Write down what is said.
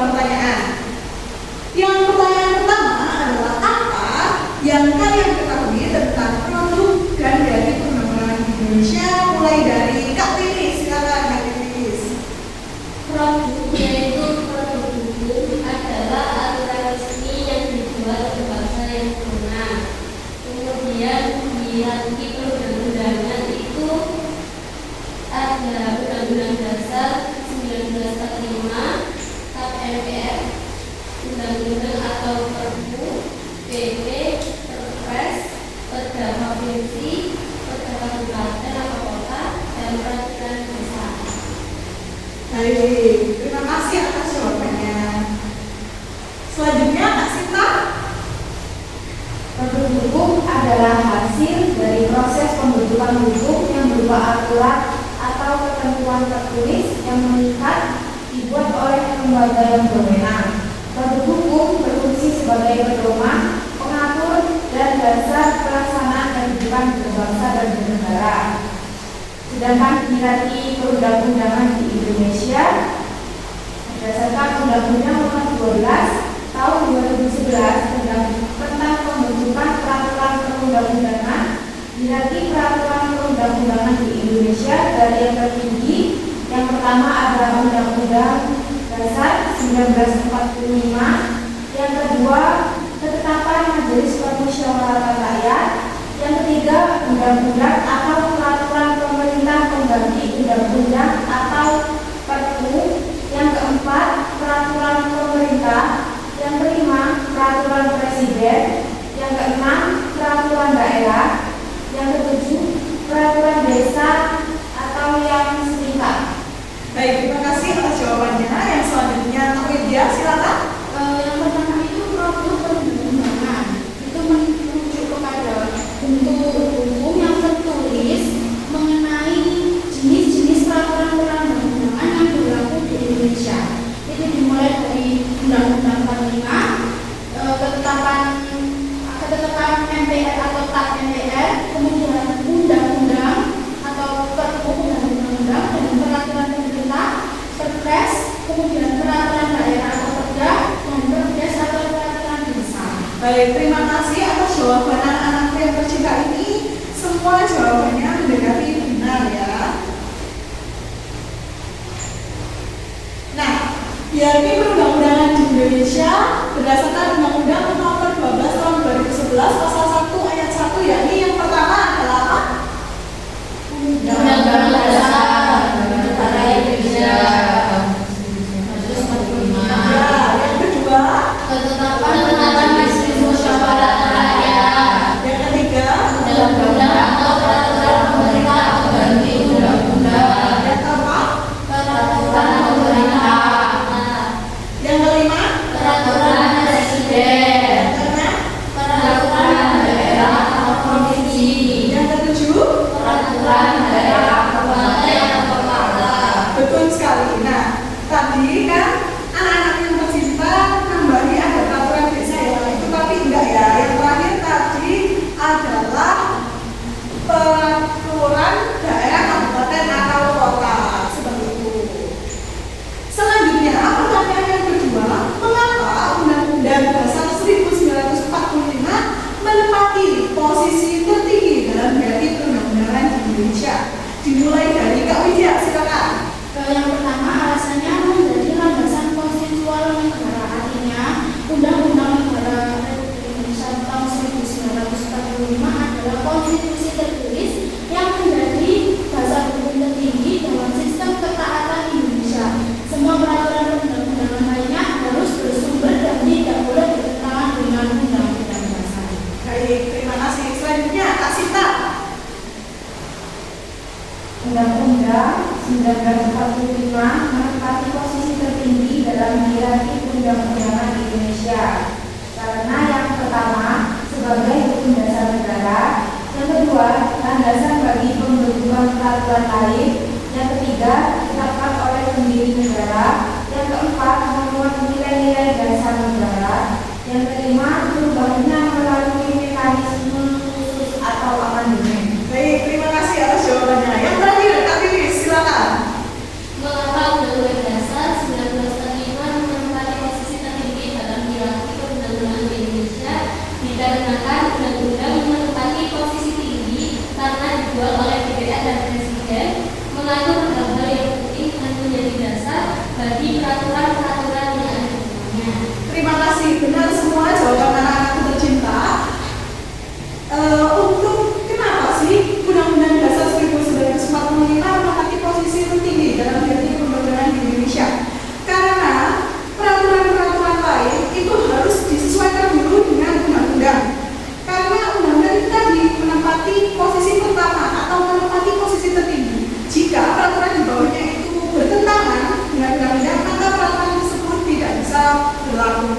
pertanyaan. Yang pertanyaan pertama adalah apa yang kalian ketahui tentang produk dan dari perundang-undangan di Indonesia, mulai dari Kak Titis. Silakan Kak Titis. Produk yaitu produk hukum adalah aturan resmi yang dibuat oleh bangsa yang berwenang. Kemudian di hati perundang-undangan itu ada Undang-Undang Dasar 1945, Tap MPR, Undang-Undang atau Perpu, PP, Perpres, Perda Provinsi, Perda Kabupaten atau Kota, dan Peraturan Desa. Baik, terima kasih atas jawabannya. Selanjutnya Kak Sinta. Produk hukum adalah hasil dari proses pembentukan hukum yang berupa aturan atau ketentuan tertulis yang mengikat dibuat oleh lembaga yang berwenang. Produk hukum berfungsi sebagai pedoman, pengatur, dan dasar pelaksanaan kehidupan berbangsa dan bernegara. Sedangkan hierarki perundang-undangan di Indonesia berdasarkan Undang-Undang Nomor 12 Tahun 2011 tentang pembentukan peraturan perundang-undangan, hierarki peraturan perundang-undangan di Indonesia dari yang tertinggi. Yang pertama adalah Undang-Undang Dasar 1945, yang kedua Ketetapan Majelis Permusyawaratan Rakyat, yang ketiga Undang-Undang atau Peraturan Pemerintah Pengganti Undang-Undang atau Perpu, yang keempat Peraturan Pemerintah, yang kelima Peraturan Presiden, yang keenam Peraturan Daerah, yang ketujuh Peraturan Desa atau yang setingkat. Baik, terima kasih atas jawabannya. Yang selanjutnya Kak Widya, silakan. Yang pertama itu produk perundang-undangan. Itu merujuk kepada bentuk hukum yang tertulis mengenai jenis-jenis peraturan perundang-undangan yang berlaku di Indonesia. Itu dimulai dari Undang-Undang 45, ketetapan MPR atau Tap MPR, kemudian undang-undang atau perpu dan undang-undang, dan peraturan pemerintah, Perpres, kemudian peraturan daerah atau Perda, dan Perdes atau peraturan desa. Baik, terima kasih atas jawaban anak-anak yang tercinta ini. Semua jawabannya mendekati benar ya. Nah, hierarki perundang-undangan di Indonesia berdasarkan Undang-Undang Nomor 12 Tahun 2011 Pasal 1 Ayat 1, yakni yang pertama adalah apa? Undang-Undang Dasar Negara Indonesia. Ya, yang kedua, Ketetapan Majelis Permusyawaratan Rakyat. yang ketiga, Undang-Undang atau Peraturan Pemerintah Pengganti Undang-Undang. yang keempat, Peraturan Pemerintah. yang kelima, Peraturan Presiden. yang keenam, Peraturan Daerah atau Provinsi. yang ketujuh. Peraturan Daerah Kabupaten atau Kota. Betul sekali. Nah, tadi kan anak-anak yang tercinta kembali ada peraturan desa ya, itu tapi enggak ya. Yang terakhir tadi adalah peraturan daerah kabupaten atau kota, seperti itu. Selanjutnya, pertanyaan yang kedua, mengapa Undang-Undang Dasar 1945 menempati posisi tertinggi dalam hierarki perundang-undangan di Indonesia? Dimulai dari Kak Widya, silakan. Yang pertama alasannya menjadi landasan konstitusional negara, artinya Undang-Undang Negara Republik Indonesia tahun 1945 adalah konstitusi tertulis yang menjadi dasar hukum tertinggi dalam sistem ketaatan Indonesia. Semua peraturan perundang-undangan lainnya harus bersumber dan tidak boleh bertentangan dengan Undang-Undang Dasar. Baik, terima kasih. Selanjutnya, Kak Sinta. Undang-Undang 1945 menempati posisi tertinggi dalam hierarki perundang-undangan Indonesia karena yang pertama sebagai hukum dasar negara, yang kedua landasan bagi pembentukan peraturan lain, yang ketiga ditetapkan oleh pendiri negara, yang keempat memuat nilai-nilai dasar negara, yang kelima perubahannya melalui mekanisme khusus atau amandemen. Baik, terima kasih atas jawabannya. Yang terakhir, Kak Titis, silakan. Mengapa Undang-Undang Dasar 1945 menempati terima kasih. Benar semua jawaban anak-anakku tercinta. Untuk kenapa sih Undang-Undang Dasar 1945 menempati posisi tertinggi dalam hierarki pembangunan di Indonesia? Karena peraturan-peraturan lain itu harus disesuaikan dulu dengan undang-undang. Karena undang-undang itu tadi menempati posisi pertama atau menempati posisi tertinggi. Jika peraturan di bawahnya itu bertentangan dengan undang-undang, maka peraturan tersebut tidak bisa berlaku.